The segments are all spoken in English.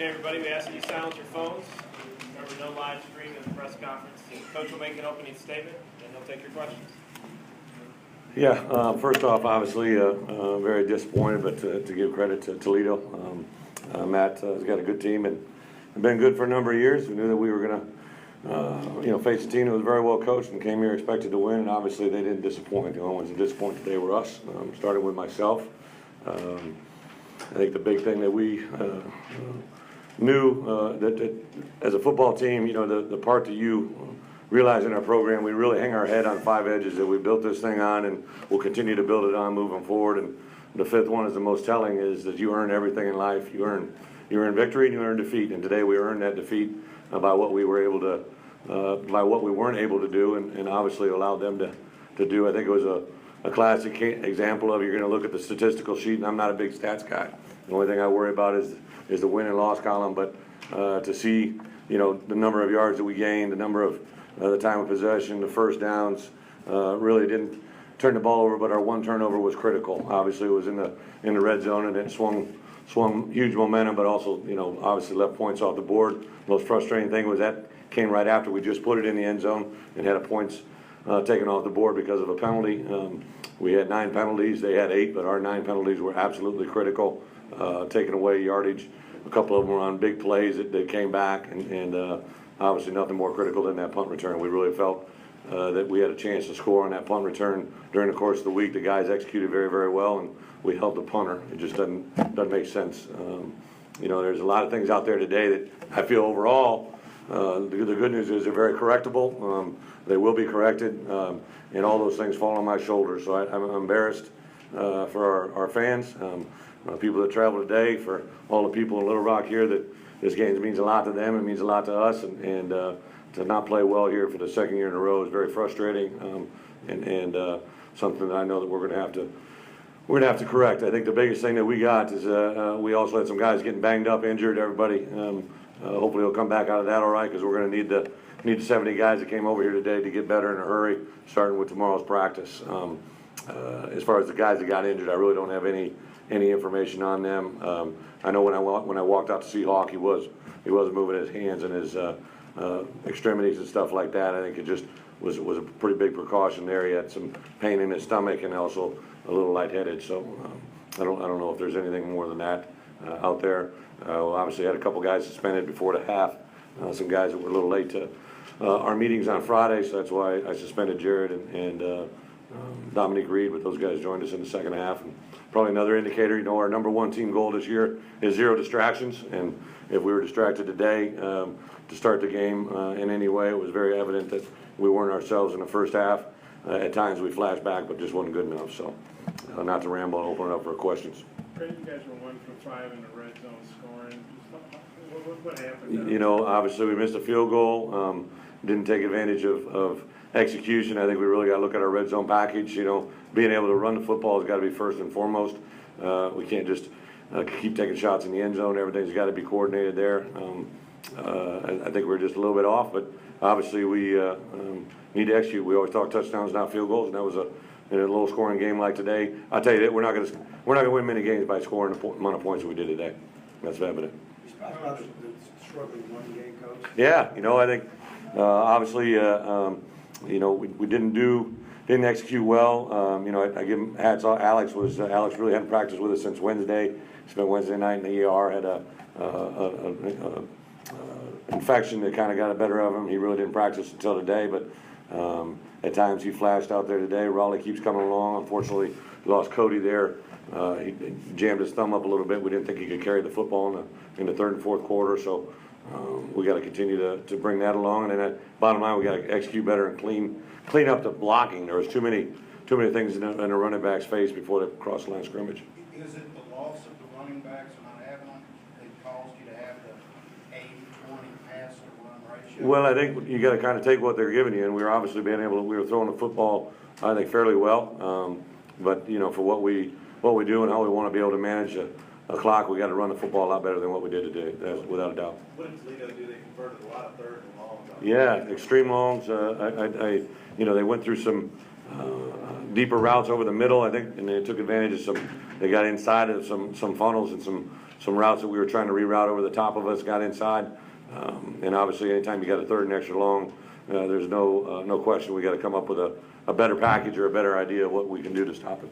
Okay, everybody, we ask that you silence your phones. Remember, no live stream in the press conference. Coach will make an opening statement, and he'll take your questions. Yeah, first off, obviously, very disappointed, but to give credit to Toledo. Matt has got a good team and been good for a number of years. We knew that we were going to, face a team that was very well coached and came here expected to win, and obviously they didn't disappoint. The only ones that disappointed today were us, starting with myself. I think the big thing that we knew that as a football team, the part that you realize in our program, we really hang our head on 5 edges that we built this thing on, and we'll continue to build it on moving forward. And the 5th one is the most telling, is that you earn everything in life. You earn victory and you earn defeat. And today we earned that defeat by what we were able to, by what we weren't able to do, and obviously allowed them to do. I think it was a classic example of, you're going to look at the statistical sheet, and I'm not a big stats guy. The only thing I worry about is the win and loss column. But to see, the number of yards that we gained, the number of the time of possession, the first downs, really didn't turn the ball over, but our one turnover was critical. Obviously, it was in the red zone, and it swung huge momentum, but also, obviously left points off the board. The most frustrating thing was that came right after we just put it in the end zone and had points taken off the board because of a penalty. We had 9 penalties, they had 8, but our 9 penalties were absolutely critical, taking away yardage. A couple of them were on big plays that came back, and obviously nothing more critical than that punt return. We really felt that we had a chance to score on that punt return during the course of the week. The guys executed very, very well, and we held the punter. It just doesn't make sense. There's a lot of things out there today that I feel overall, the good news is they're very correctable. They will be corrected, and all those things fall on my shoulders. So I'm embarrassed for our fans, people that travel today, for all the people in Little Rock here, that this game means a lot to them. It means a lot to us, and to not play well here for the 2nd year in a row is very frustrating, and something that I know that we're going to have to correct. I think the biggest thing that we got is we also had some guys getting banged up, injured. Everybody, hopefully, will come back out of that all right, because we're going to need the 70 guys that came over here today to get better in a hurry, starting with tomorrow's practice. As far as the guys that got injured, I really don't have any information on them. I know when I walked out to see Hawk, he was moving his hands and his extremities and stuff like that. I think it just was a pretty big precaution there. He had some pain in his stomach and also a little lightheaded. So I don't know if there's anything more than that out there. We obviously had a couple guys suspended before the half. Some guys that were a little late to our meetings on Friday, so that's why I suspended Jared and Dominique Reed, but those guys joined us in the second half. And probably another indicator, our number 1 team goal this year is 0 distractions, and if we were distracted today to start the game in any way, it was very evident that we weren't ourselves in the first half. At times we flashed back, but just wasn't good enough. So not to ramble and open it up for questions. Great, you guys were 1 for 5 in the red zone scoring. What happened? Obviously we missed a field goal, didn't take advantage of execution. I think we really got to look at our red zone package. Being able to run the football has got to be first and foremost. We can't just keep taking shots in the end zone. Everything's got to be coordinated there. I think we're just a little bit off, but obviously we need to execute. We always talk touchdowns, not field goals, and that was in a low-scoring game like today. I'll tell you that we're not going to win many games by scoring the amount of points that we did today. That's evident. You talked about the struggling one game, Coach. Yeah, I think obviously we didn't execute well. I give him hats off. Alex really hadn't practiced with us since Wednesday. Spent Wednesday night in the ER, had a infection that kind of got the better of him. He really didn't practice until today, but at times he flashed out there today. Raleigh keeps coming along. Unfortunately, we lost Cody there. He jammed his thumb up a little bit. We didn't think he could carry the football in the 3rd and 4th quarter, so we got to continue to bring that along. And then bottom line, we got to execute better and clean up the blocking. There was too many things in the running back's face before they crossed the line of scrimmage. Is it the loss of the running backs and not having them that caused you to have the 80-20 pass to run ratio? Well, I think you got to kind of take what they're giving you, and we were obviously we were throwing the football, I think, fairly well. But for what we do and how we want to be able to manage a clock, we got to run the football a lot better than what we did today, without a doubt. What did Toledo do? They converted a lot of 3rd and longs. Yeah, extreme longs. They went through some deeper routes over the middle, I think, and they took advantage of some. They got inside of some funnels and some some routes that we were trying to reroute over the top of us got inside. And obviously, anytime you got a third and extra long, there's no question we got to come up with a better package or a better idea of what we can do to stop it.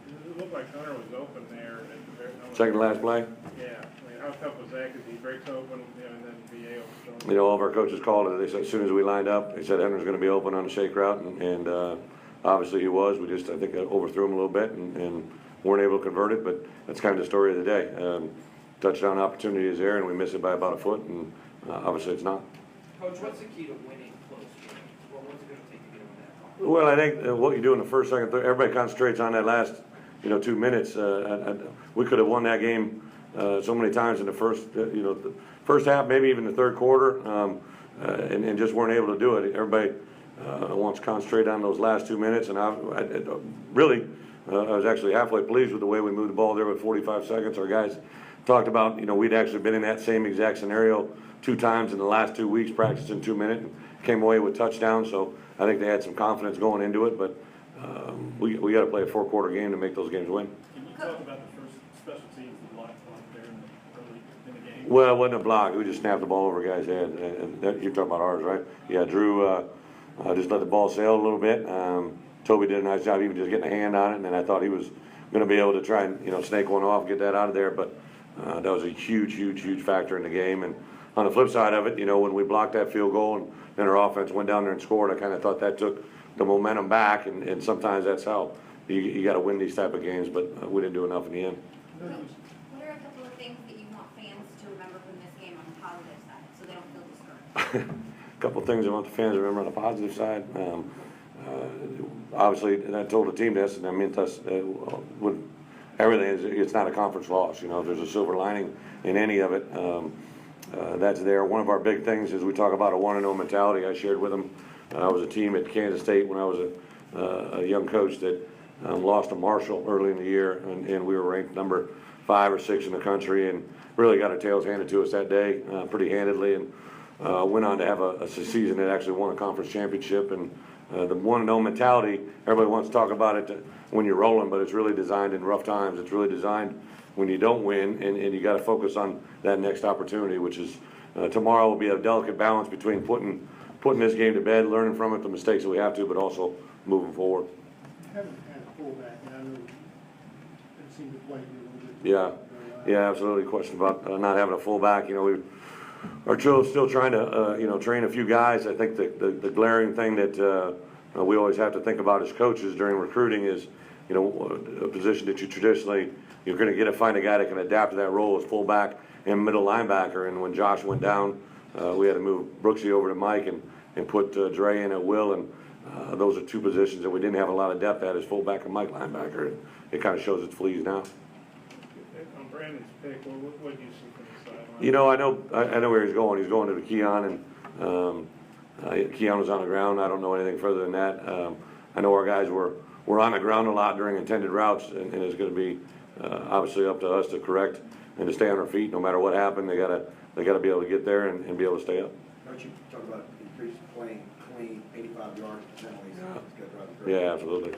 It looked like Hunter was open there at the very Second to last play. Yeah, I mean, how tough was that? Because he breaks open, and then VA will You know, all of our coaches called it. They said as soon as we lined up, they said Hunter's going to be open on the shake route, and obviously he was. We just, I think, overthrew him a little bit and weren't able to convert it. But that's kind of the story of the day. Touchdown opportunity is there, and we miss it by about a foot, and obviously it's not. Coach, what's the key to winning close games? What's it going to take to get over that hump? Well, I think what you do in the first, second, third, everybody concentrates on that last, 2 minutes. We could have won that game so many times in the first, the first half, maybe even the third quarter, and just weren't able to do it. Everybody wants to concentrate on those last 2 minutes, and I was actually halfway pleased with the way we moved the ball there with 45 seconds. Our guys talked about, we'd actually been in that same exact scenario 2 times in the last 2 weeks, practicing 2 minutes, and came away with touchdowns. So I think they had some confidence going into it, but we got to play a 4-quarter game to make those games win. Can you talk about the first special teams block there early in the game? Well, it wasn't a block. We just snapped the ball over a guy's head. And you're talking about ours, right? Yeah, Drew just let the ball sail a little bit. Toby did a nice job even just getting a hand on it, and then I thought he was going to be able to try and snake one off, get that out of there. But that was a huge factor in the game. And on the flip side of it, when we blocked that field goal and then our offense went down there and scored, I kind of thought that took the momentum back. And sometimes that's how you got to win these type of games. But we didn't do enough in the end. What are a couple of things that you want fans to remember from this game on the positive side, so they don't feel discouraged? A couple of things I want the fans to remember on the positive side. Obviously, and I told the team this, and I meant this with everything. It's not a conference loss. If there's a silver lining in any of it, that's there. One of our big things is we talk about a 1-0 mentality. I shared with them. I was a team at Kansas State when I was a young coach that lost to Marshall early in the year, and we were ranked number 5 or 6 in the country, and really got our tails handed to us that day pretty handedly, and went on to have a season that actually won a conference championship. And the 1-0 mentality, everybody wants to talk about it when you're rolling, but it's really designed in rough times. It's really designed when you don't win, and you got to focus on that next opportunity, which is tomorrow will be a delicate balance between putting this game to bed, learning from it, the mistakes that we have to, but also moving forward. You haven't had a fullback, and I know it seemed to play you a little bit. Yeah, absolutely. Question about not having a fullback. We are still trying to train a few guys. I think the glaring thing that we always have to think about as coaches during recruiting is a position that you traditionally you're going to find a guy that can adapt to that role as fullback and middle linebacker. And when Josh went down, we had to move Brooksy over to Mike and put Dre in at will. And those are 2 positions that we didn't have a lot of depth at as fullback and Mike linebacker. And it kind of shows its fleas now. On Brandon's pick, what do you see from the sideline? I know where he's going. He's going to the Keon, and Keon was on the ground. I don't know anything further than that. I know our guys were on the ground a lot during intended routes, and it's going to be obviously up to us to correct and to stay on our feet no matter what happened. They got to be able to get there and be able to stay up. Don't you talk about increased playing clean, 85 yards penalties? Yeah, absolutely.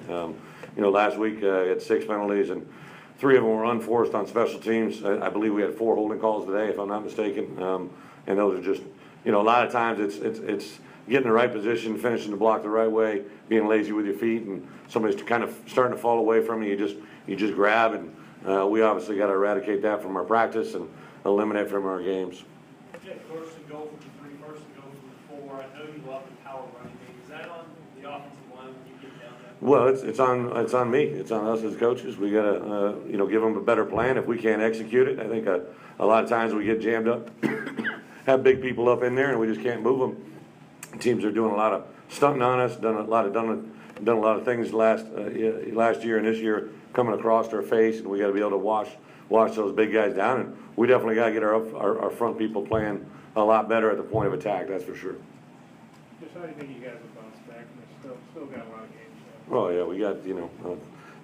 Last week had 6 penalties, and 3 of them were unforced on special teams. I believe we had 4 holding calls today, if I'm not mistaken. And those are just, a lot of times it's getting the right position, finishing the block the right way, being lazy with your feet, and somebody's kind of starting to fall away from you. You just grab, and we obviously got to eradicate that from our practice and eliminate from our games. Yeah, first and goal from the 3, first and goal from the 4. I know you love the power running game. Is that on the offensive line when you get down there? Well, it's on me. It's on us as coaches. We got to give them a better plan. If we can't execute it, I think a lot of times we get jammed up, have big people up in there, and we just can't move them. Teams are doing a lot of stunting on us, done a lot of things last year and this year coming across our face, and we got to be able to wash those big guys down. And we definitely got to get our front people playing a lot better at the point of attack. That's for sure. Just how do you think you guys will bounce back? And they still got a lot of games left. Oh yeah, we got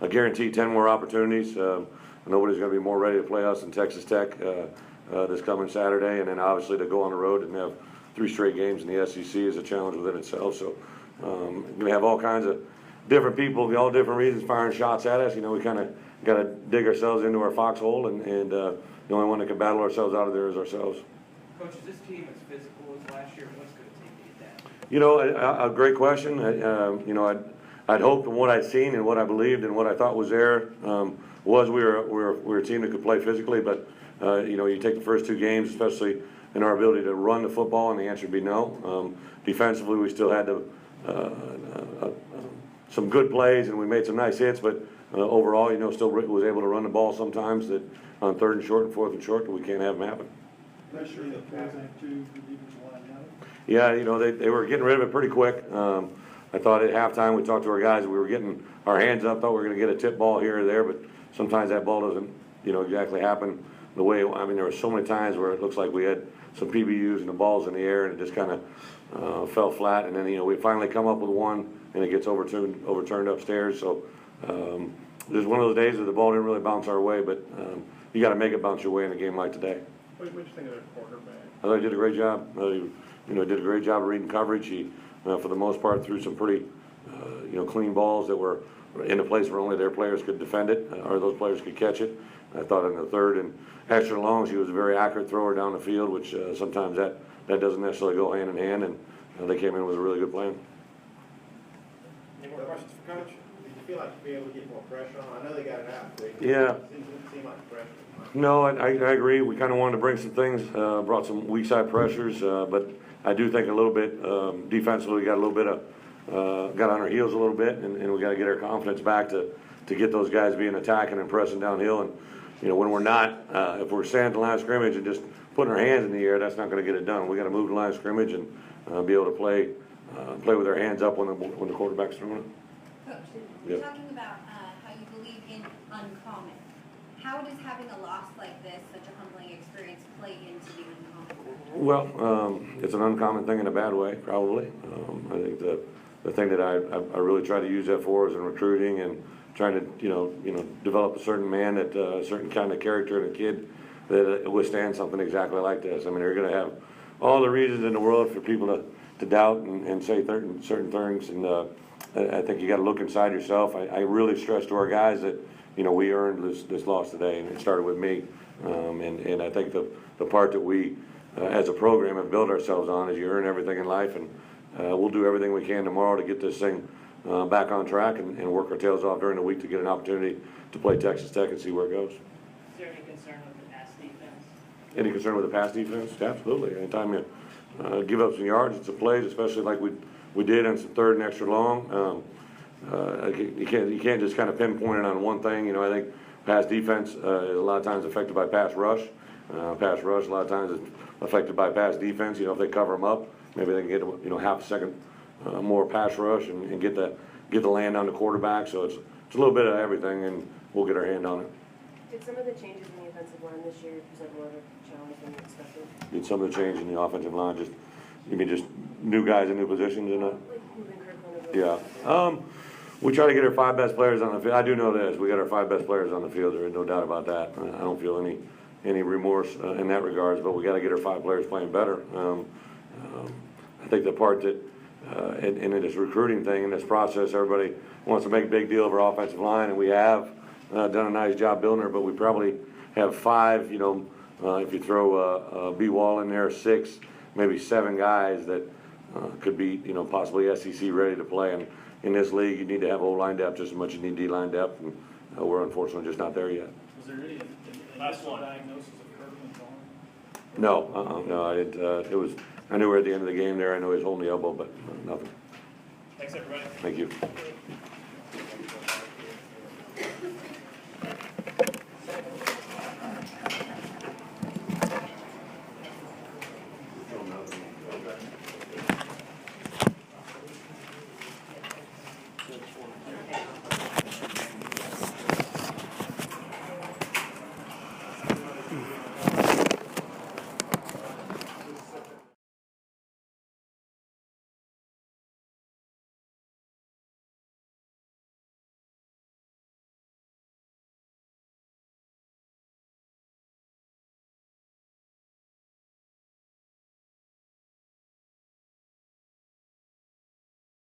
a guaranteed 10 more opportunities. Nobody's going to be more ready to play us than Texas Tech this coming Saturday, and then obviously to go on the road and have 3 straight games in the SEC is a challenge within itself. So going to have all kinds of different people, all different reasons, firing shots at us. You know, we kind of got to dig ourselves into our foxhole, and the only one that can battle ourselves out of there is ourselves. Coach, is this team as physical as last year? What's going to take to get that? You know, a great question. You know, I'd hoped from what I'd seen and what I believed and what I thought was there was we were a team that could play physically, but you know, you take the first 2 games, especially in our ability to run the football, and the answer would be no. Defensively, we still had some good plays, and we made some nice hits, but overall, you know, still was able to run the ball sometimes that on 3rd and short and 4th and short, that we can't have them happen. Pressure in the quarterback too, the defensive line now. Yeah, you know, they were getting rid of it pretty quick. I thought at halftime, we talked to our guys, we were getting our hands up, thought we were going to get a tip ball here or there, but sometimes that ball doesn't, you know, exactly happen the way, I mean, there were so many times where it looks like we had some PBUs and the ball's in the air, and it just kind of fell flat, and then, you know, we finally come up with one, and it gets overturned upstairs, so there's one of those days that the ball didn't really bounce our way, but you got to make it bounce your way in a game like today. What do you think of their quarterback? I thought he did a great job. You know, did a great job of reading coverage. He, for the most part, threw some pretty, you know, clean balls that were in a place where only their players could defend it, or those players could catch it. I thought in the 3rd and extra longs, he was a very accurate thrower down the field, which sometimes that doesn't necessarily go hand in hand, and they came in with a really good plan. Any more questions for Coach? Did you feel like you'd be able to get more pressure on? I know they got it out quick. Yeah. It didn't seem like pressure. No, I agree. We kind of wanted to bring some things, brought some weak side pressures, but I do think a little bit defensively we got a little bit of got on our heels a little bit, and we got to get our confidence back to get those guys being attacking and pressing downhill. And you know, when we're not, if we're standing at the line of scrimmage and just putting our hands in the air, that's not going to get it done. We got to move the line of scrimmage and be able to play with our hands up when the quarterback's throwing it. Coach, you're talking about how you believe in uncommon. How does having a loss like this, such a humbling experience, play into the uncommon? Well, it's an uncommon thing in a bad way, probably. I think the thing that I really try to use that for is in recruiting and trying to you know develop a certain man, that a certain kind of character in a kid that withstands something exactly like this. I mean, they're going to have all the reasons in the world for people to doubt and say certain things, and I think you got to look inside yourself. I really stress to our guys that, you know, we earned this loss today, and it started with me. And I think the part that we, as a program, have built ourselves on is you earn everything in life, and we'll do everything we can tomorrow to get this thing back on track and work our tails off during the week to get an opportunity to play Texas Tech and see where it goes. Is there any concern with the pass defense? Any concern with the pass defense? Absolutely. Anytime you give up some yards and some plays, especially like we did on some 3rd and extra long, you can't just kind of pinpoint it on one thing. You know, I think pass defense is a lot of times affected by pass rush. Pass rush a lot of times is affected by pass defense. You know, if they cover them up, maybe they can get, you know, half a second more pass rush and get the land on the quarterback. So it's a little bit of everything, and we'll get our hand on it. Did some of the changes in the offensive line this year present more of a challenge than you expected? Did some of the change in the offensive line you mean just new guys in new positions in that? Like moving Kirkland over. Yeah. We try to get our 5 best players on the field. I do know this. We got our 5 best players on the field. There is no doubt about that. I don't feel any remorse in that regards, but we got to get our 5 players playing better. I think the part that in this recruiting thing, in this process, everybody wants to make a big deal of our offensive line, and we have done a nice job building her, but we probably have 5, you know, if you throw B. Wall in there, 6, maybe 7 guys that could be, you know, possibly SEC ready to play. And in this league, you need to have O-line depth just as much as you need D-line depth, and we're unfortunately just not there yet. Was there any initial diagnosis of Kirkland's arm? No, I didn't. I knew we were at the end of the game there. I know he was holding the elbow, but nothing. Thanks, everybody. Thank you.